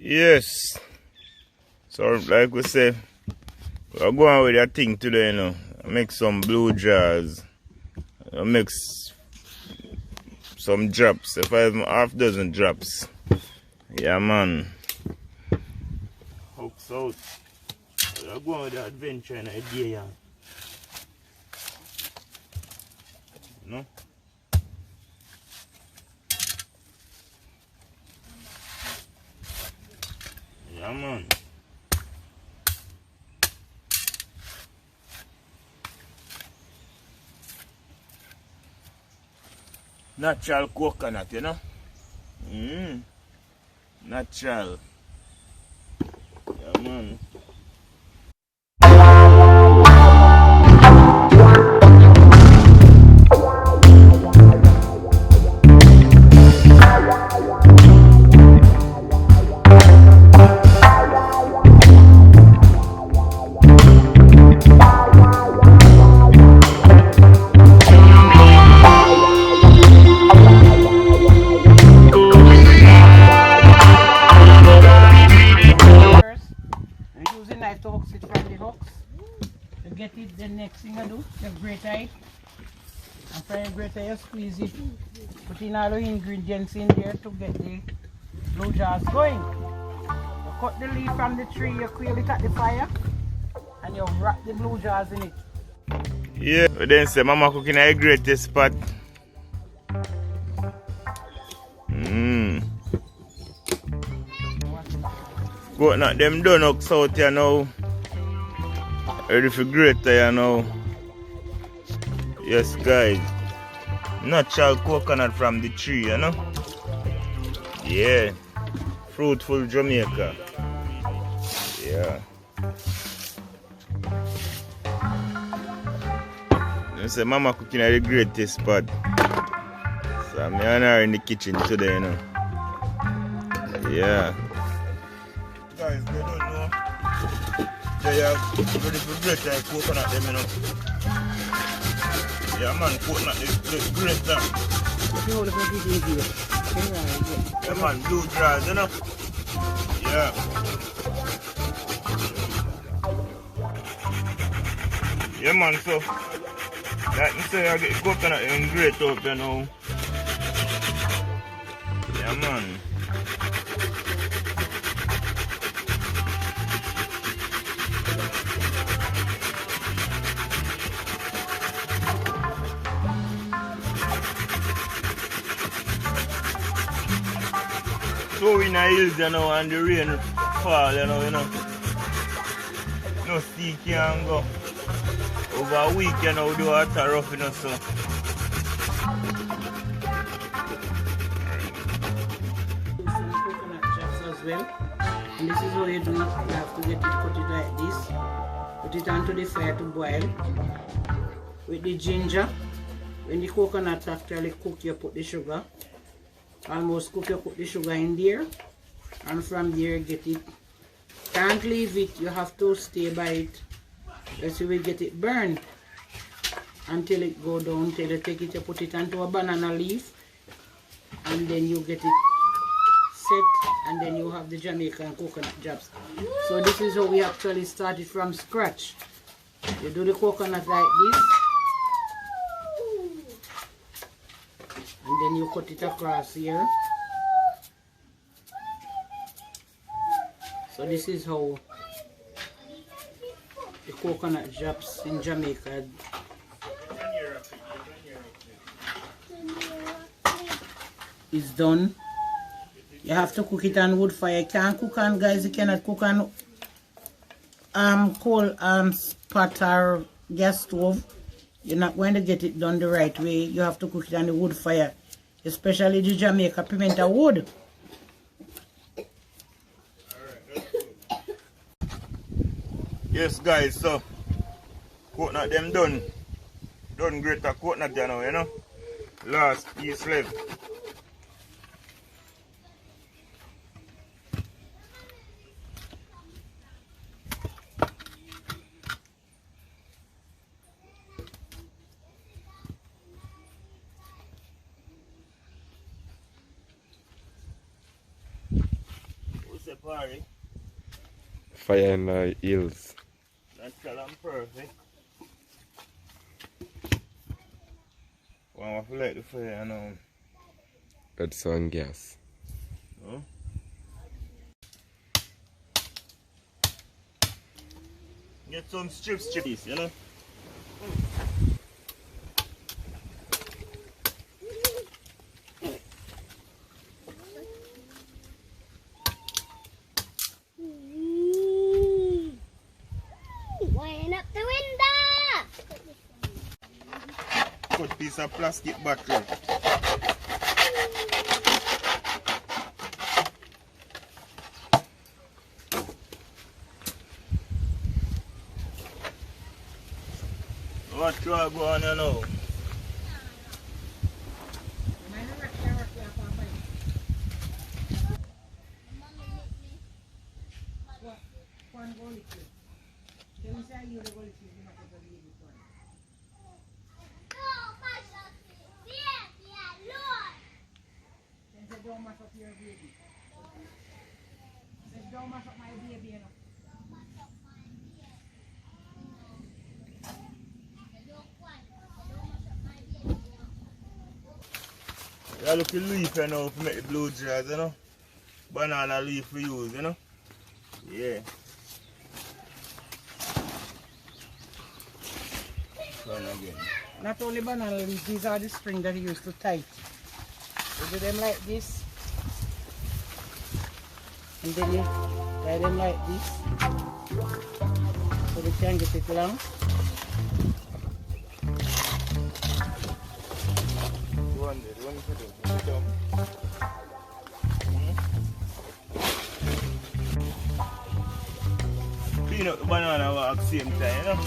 Yes. So like we say, we're going with that thing today, you know. I make some blue jars. I make some drops. If I have half dozen drops. Yeah man. Hooks out. We're going with the adventure and idea, yeah. No? Yeah man. Natural coconut, you know? Natural. Yeah man. To hooks it from the hooks. To get it, the next thing I do, you grater it. And from the grater you squeeze it. Put in all the ingredients in there to get the blue jars going. You cut the leaf from the tree, you quail it at the fire, and you wrap the blue jars in it. Yeah, but then say mama cooking a greatest spot. Coconut them done hooks out here now. Ready for grater here now. Yes guys. Natural coconut from the tree, you know. Yeah. Fruitful Jamaica. Yeah. You say mama cooking at the greatest spot. So I'm here in the kitchen today, you know. Yeah. Guys, they don't know. They are ready for grater coconut them, you know. Yeah man, coconut the grater. Yeah man, blue jars, you know. Yeah. Yeah man, so like me say I get coconut and grate up, you know. Yeah man. So in the hills, you know, and the rain fall, you know. No sea can go. Over a week, you know, the water rough, you know, so. Some coconut chips as well. And this is what you do. You have to get it, cut it like this. Put it onto the fire to boil. With the ginger. When the coconut actually cook, you put the sugar. Almost cook, you put the sugar in there. And from there, get it. Can't leave it. You have to stay by it. Else you will get it burned until it go down. Till you take it, you put it onto a banana leaf, and then you get it set, and then you have the Jamaican coconut jobs. So this is how we actually started from scratch. You do the coconut like this, and then you cut it across here. So this is how the coconut drops in Jamaica is done. You have to cook it on wood fire. You can't cook on, guys, you cannot cook on coal spot or gas stove. You're not going to get it done the right way. You have to cook it on the wood fire, especially the Jamaica pimento wood. Yes guys, so coconut them done grater coconut there now, you know. Last piece left. party. Fire in the hills. Natural and perfect. One to light the fire now. Red sun gas. No? Get some strips, you know? Wind up the window! Cut piece of plastic bottle. What you are going on now? Don't mash up your baby. Don't mash up my baby, you know. You look at leaf you know to make the blue jars, you know. Banana leaf we use, you know. Yeah. Run again. Not only banana leaves, these are the string that you use to tie it. You do them like this. And then you tie them like this. So they can get it long. Clean up the banana at the same time, you know.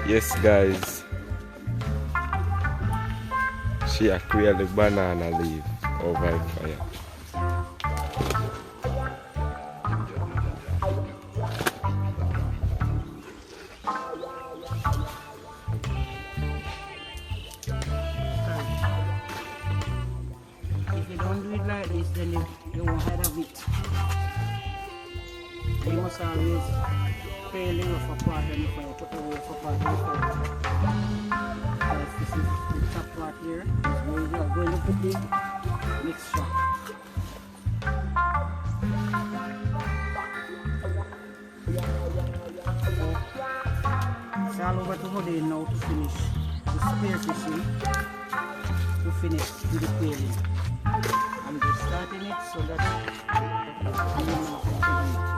Yes guys, she acquired the banana leaf over the fire. If you don't do it like this, then you won't have it. You must always pay a little for part and if I put the rougher part before. Because this is the top part here. We are going to put the mixture. It's all over to Odane now to finish the spearfishing, to finish with the quailing. I'm just starting it so that you know how to do it.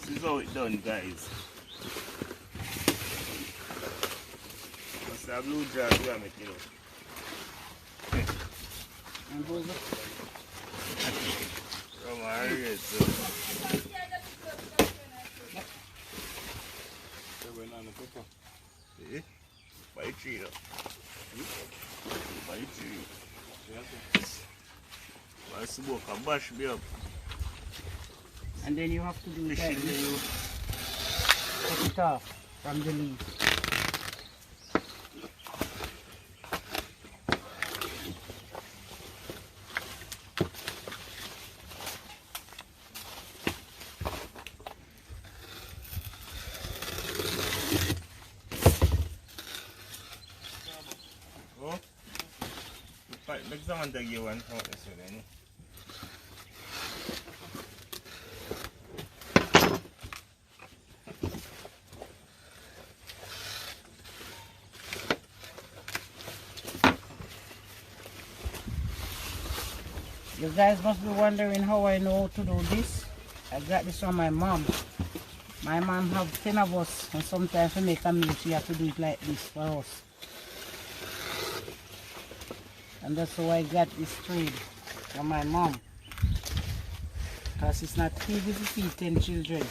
This is how it's done, guys. What's that blue jar we are making up? And those From our area, so. See? By tree, though. By tree. Why smoke and bash me up? and then you have to do it like this. Cut it off from the leaf. Make someone take you one out this way, You guys must be wondering how I know how to do this. I got this from my mom. My mom have 10 of us, and sometimes we make a meal, she have to do it like this for us. And that's how I got this trade from my mom. Because it's not easy to feed 10 children,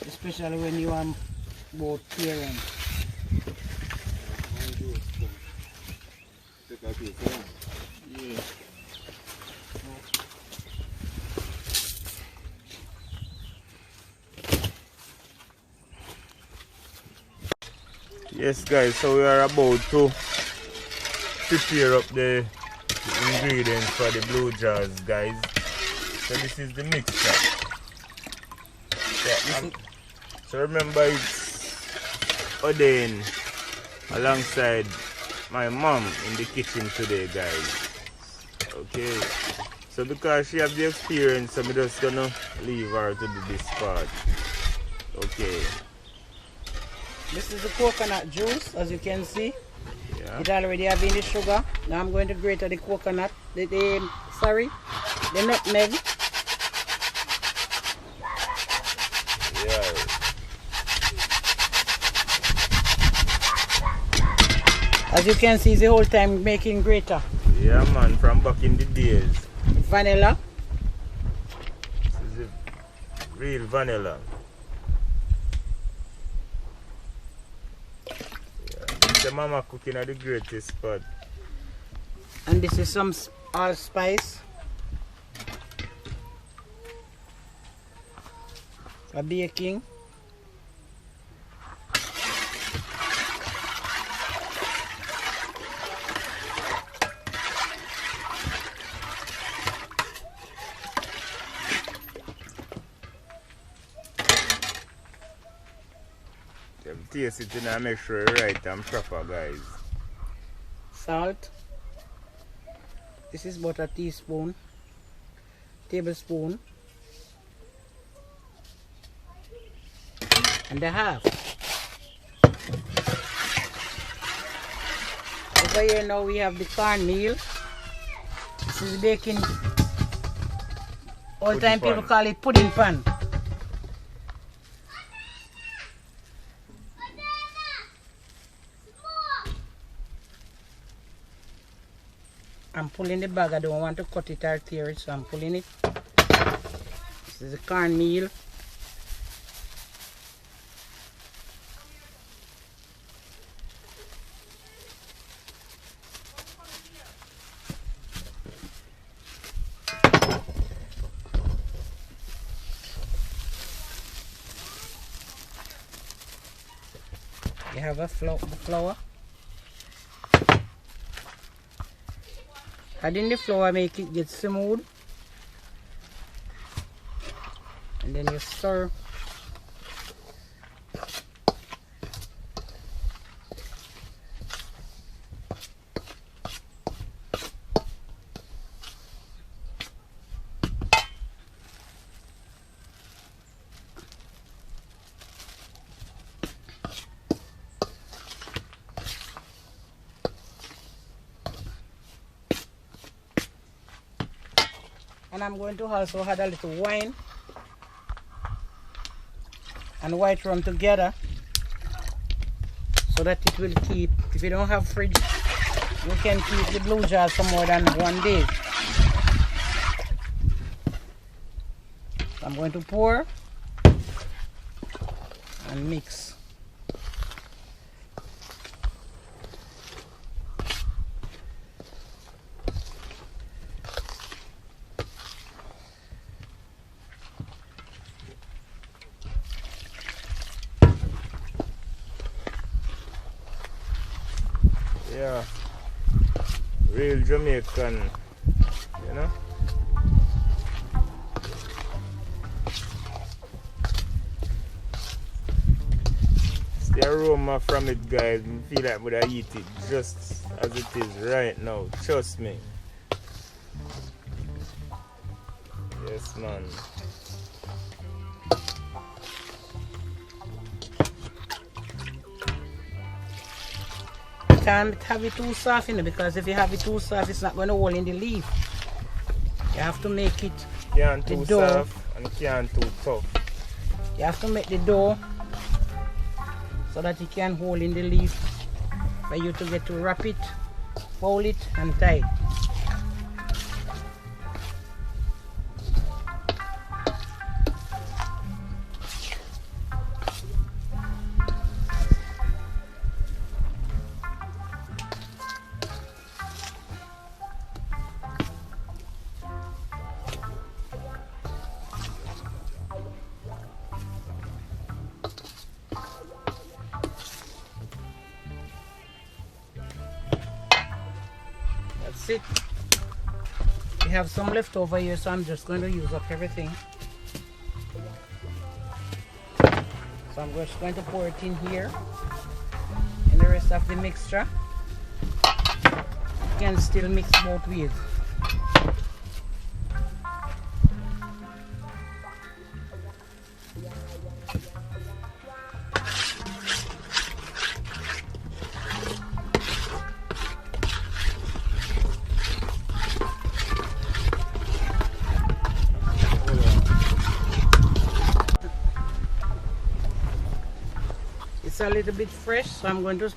especially when you are both parents. Yeah. Yes guys, so we are about to prepare up the ingredients for the blue jars, guys. So this is the mixture. Yeah, so remember it's Odane alongside my mom in the kitchen today, guys. Okay, so because she have the experience, so I'm just gonna leave her to do this part. Okay. This is the coconut juice, as you can see. Yeah. It already have in the sugar. Now I'm going to grate the coconut, the nutmeg. Yeah. As you can see, the whole time making grater. Yeah man, from back in the days. Vanilla. This is the real vanilla. The mama cooking at the greatest spot. And this is some allspice. For baking. Taste it and make sure it's right and proper, guys. Salt. This is about a tablespoon and a half. Over here now we have the cornmeal. This is baking. All time people call it pudding pan. I'm pulling the bag. I don't want to cut it or tear it, so I'm pulling it. This is the cornmeal. You have a flour. Adding the flour make it get smooth, and then you stir. And I'm going to also add a little wine and white rum together so that it will keep. If you don't have fridge, you can keep the blue jars for more than 1 day. I'm going to pour and mix. Yeah, real Jamaican, you know. It's the aroma from it, guys. I feel like would I eat it just as it is right now. Trust me. Yes, man. Can't have it too soft, you know, because if you have it too soft, it's not going to hold in the leaf. You have to make it Can't too soft and can't too tough. You have to make the dough so that it can hold in the leaf for you to get to wrap it, fold it and tie it. That's it. We have some left over here, so I'm just going to use up everything. So I'm just going to pour it in here and the rest of the mixture. You can still mix both ways. It's a little bit fresh, so I'm going to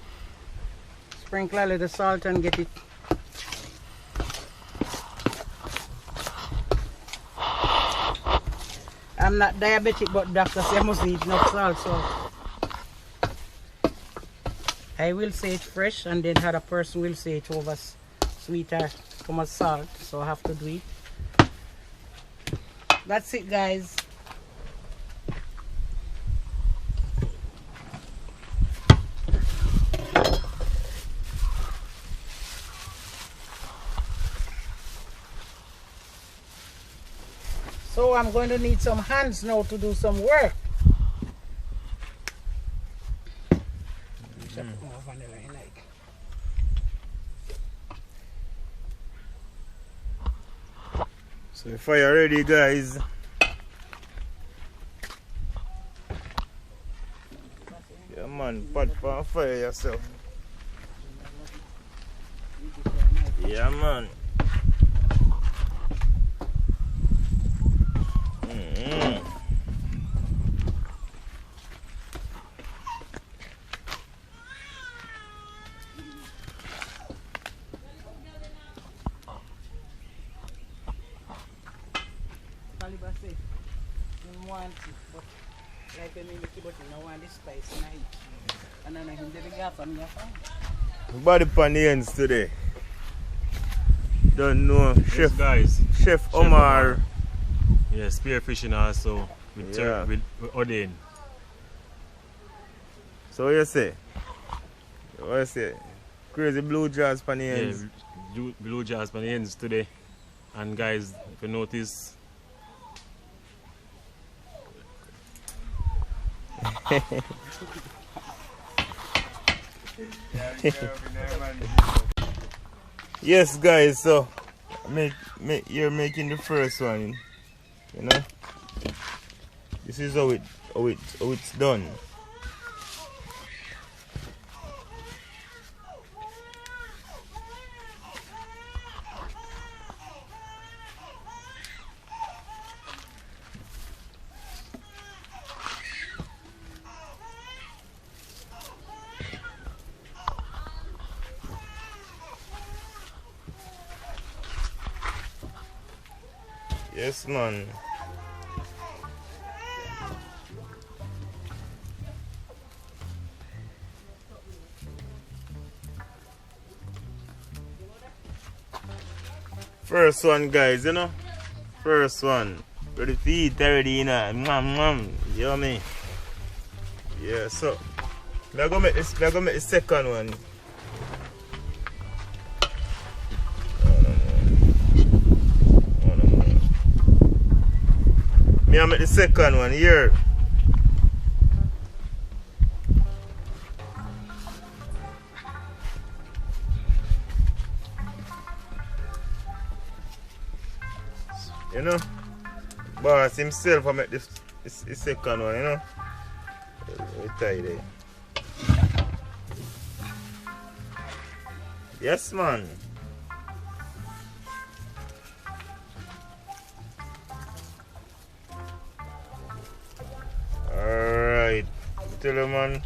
sprinkle a little salt and get it. I'm not diabetic, but doctor said I must eat enough salt, so I will say it fresh, and then other person will say it over sweet or too much salt, so I have to do it. That's it, guys. So I'm going to need some hands now to do some work. More vanilla in like. So the fire ready, guys. Yeah man, pot for fire yourself. Yeah man. Body pan the ends today. Don't know, Yes, Chef guys. Chef Omar. Yeah, spearfishing also with, Yeah. with Odane. So what you say? What you say? Crazy blue jazz pan the ends. Yeah, blue jazz on the ends today. And guys, if you notice, Yes guys, so you're making the first one, you know. This is how it's done. Yes man. First one guys, you know. First one. Ready to eat already, you know. Yummy. Yeah, so we're gonna make the second one. Me I make the second one here. You know, boss himself I make this second one, you know. We tie there. Yes man. tell you, man.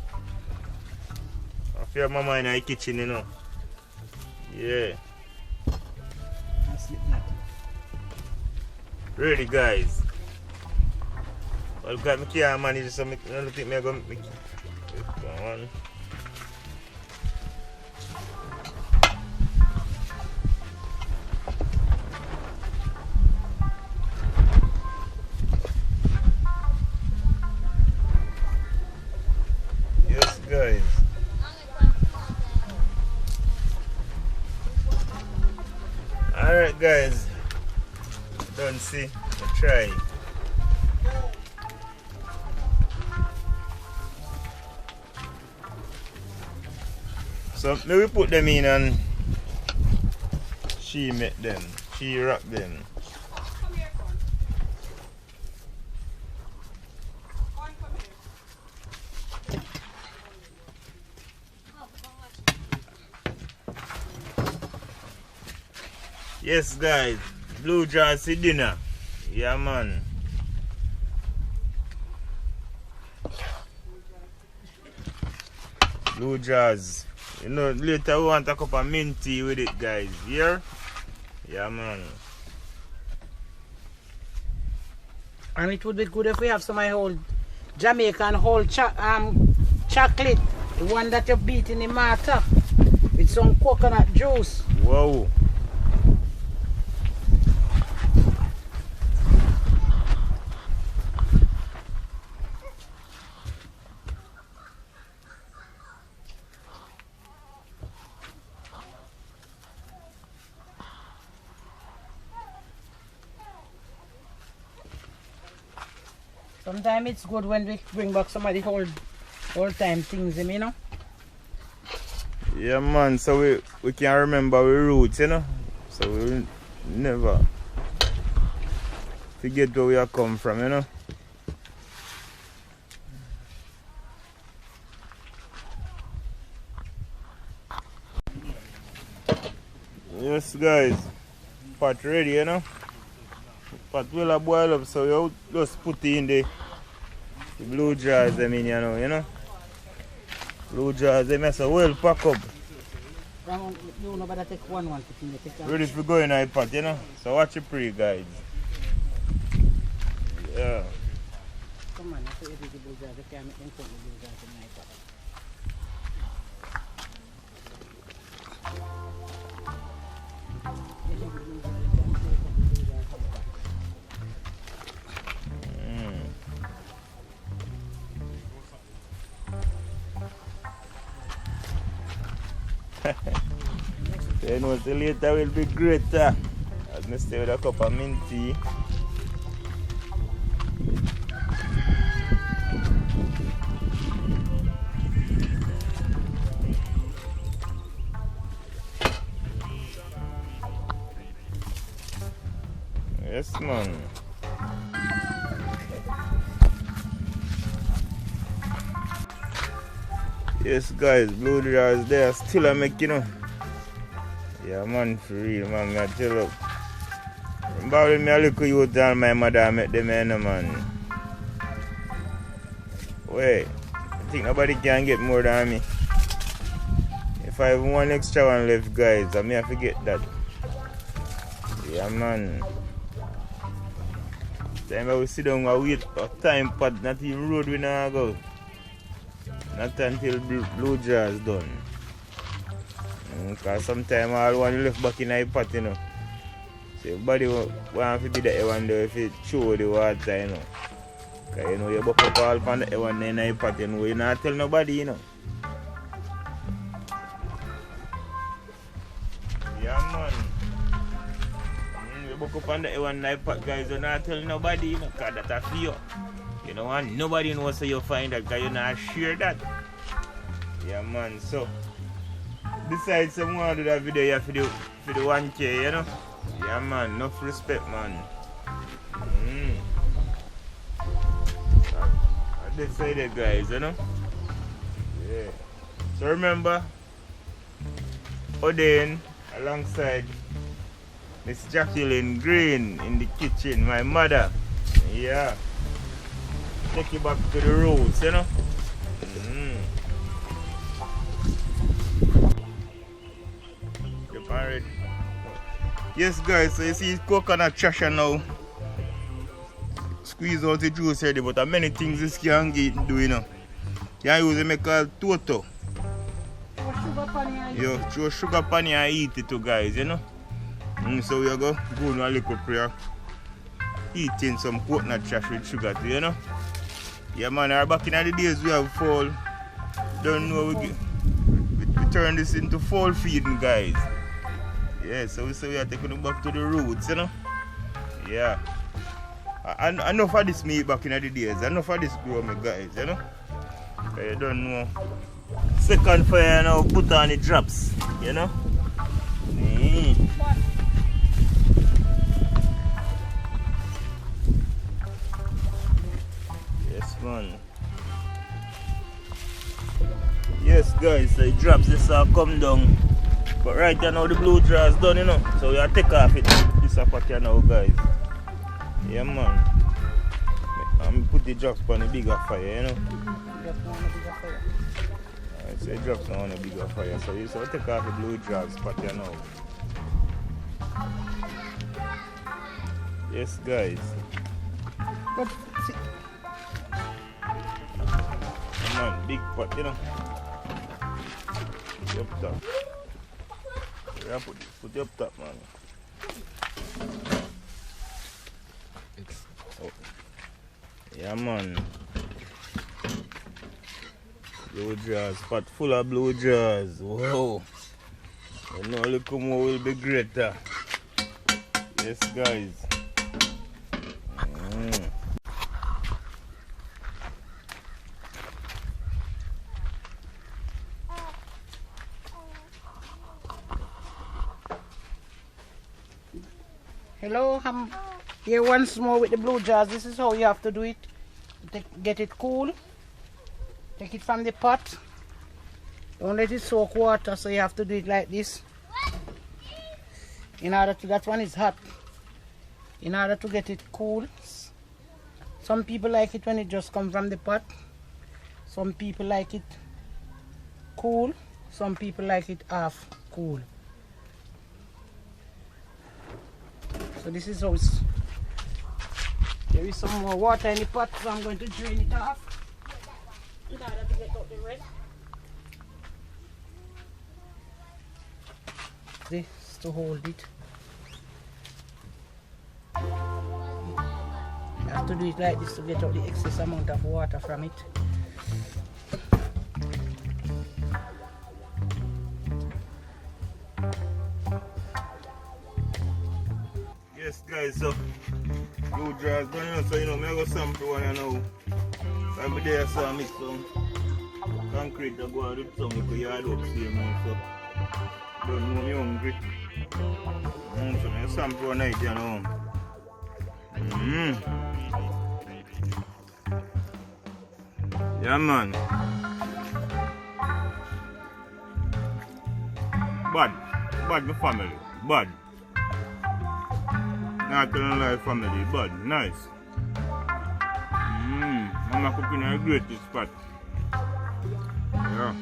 I feel mama in the kitchen, you know. Yeah. Ready, guys. Well, look at me can't manage, so I don't think I'm going to make it. Come on. Yes, guys. Alright, guys. Don't see. I try. So maybe put them in and she make them. She wrap them. Yes, guys, blue jars for dinner. Yeah, man. Blue jars. You know, later we want a cup of mint tea with it, guys. Here? Yeah, man. And it would be good if we have some whole Jamaican whole chocolate. The one that you beat in the mortar with some coconut juice. Whoa. Sometimes it's good when we bring back some of the old time things, you know? Yeah, man, so we can remember our roots, you know? So we never forget where we are come from, you know? Yes, guys, pot ready, you know? Pot will boil up, so you just put it in the blue jars, I mean, you know? Blue jars, they mess a well pack up. You know, but take one. Ready for going in the pot, you know? So watch it pre, guys. Yeah. Come on, I say the blue jars, they can't make them put the blue jars in my pot. Then was the later will be greater. As I stay with a cup of mint tea. Yes, man. Yes, guys, blue jars there still I make, you know. Yeah, man, for real, man. I tell you. Remember when I look at you and my mother met them, man. Wait, I think nobody can get more than me. If I have one extra one left, guys, I may forget that. Yeah, man. Time I will sit down and wait a time pot, not even road we now go. Not until blue jars done. Because sometimes all one left back in the pot, you know. So everybody want to be the one there if you chew the water, you know. Because you know you buck up all from the one in the pot, you know. You not tell nobody, you know. Yeah, man. You buck up on the one in the pot, guys. You not tell nobody, you know. Because that's for you. You know, and nobody knows how you find that because you not share that. Yeah, man. So, besides someone do that video, you have for the 1K, you know? Yeah, man. Enough respect, man. I decided, guys, you know? Yeah. So, remember, Odane alongside Miss Jacqueline Green in the kitchen, my mother. Yeah. Take you back to the roots, you know? Yes guys, so you see coconut trasher now. Squeeze out the juice already, but there are many things this can do, you know. You can use it make a toto. You throw sugar pan and eat it too, guys, you know. So we are going to go a little prayer. Eating some coconut trash with sugar too, you know. Yeah man, back in the days we have fall. Don't know we turn this into fall feeding, guys. Yeah, so we are taking it back to the roots, you know. Yeah. Enough of this meat back in the days. Enough of this grow me, guys, you know. You don't know. Second fire now, put on the drops, you know. Yes, man. Yes, guys, the drops this are come down. But right now the blue jar is done, you know. So we are take off it. This up here now, guys. Yeah, man. I'm put the drops on a bigger fire, you know. Alright, so it drops on a bigger fire. So you take off the blue jars pot here now. Yes, guys. But see. Come on, big pot, you know. Put it up top. Yeah, put it up top, man. Oh. Yeah, man. Blue jars, pot full of blue jars. Whoa. You know, look more will be greater. Yes, guys. Hello, I'm here once more with the blue jars. This is how you have to do it. Get it cool. Take it from the pot. Don't let it soak water, so you have to do it like this. In order to, that one is hot. In order to get it cool. Some people like it when it just comes from the pot. Some people like it cool. Some people like it half cool. So this is how it's. There is some more water in the pot, so I'm going to drain it off in order to get out the rest. This to hold it. You have to do it like this to get out the excess amount of water from it. Yes, guys, so blue jars done, you know, so you know, I go sample one, you know. I'm there, so I mix some concrete to go out with some little yard up here, man, so don't know me hungry. So I sample one night, you know. Yeah, man. Bad my family, bad. Not telling lie, family, bad, nice. Mama cooking a great spot. Yeah.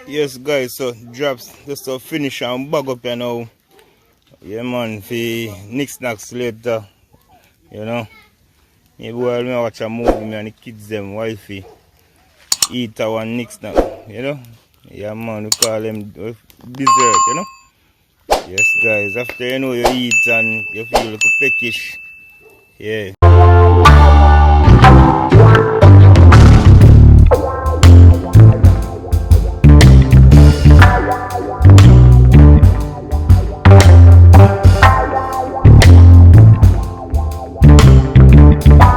Yes, guys, so drops just to finish and bag up here now. Yeah, man, for next snacks later. You know, maybe while me watch a movie, me and the kids, them, wifey, eat our next snack. You know, Yeah man, we call them dessert, you know. Yes guys, after you know you eat and you feel like a peckish. Yeah.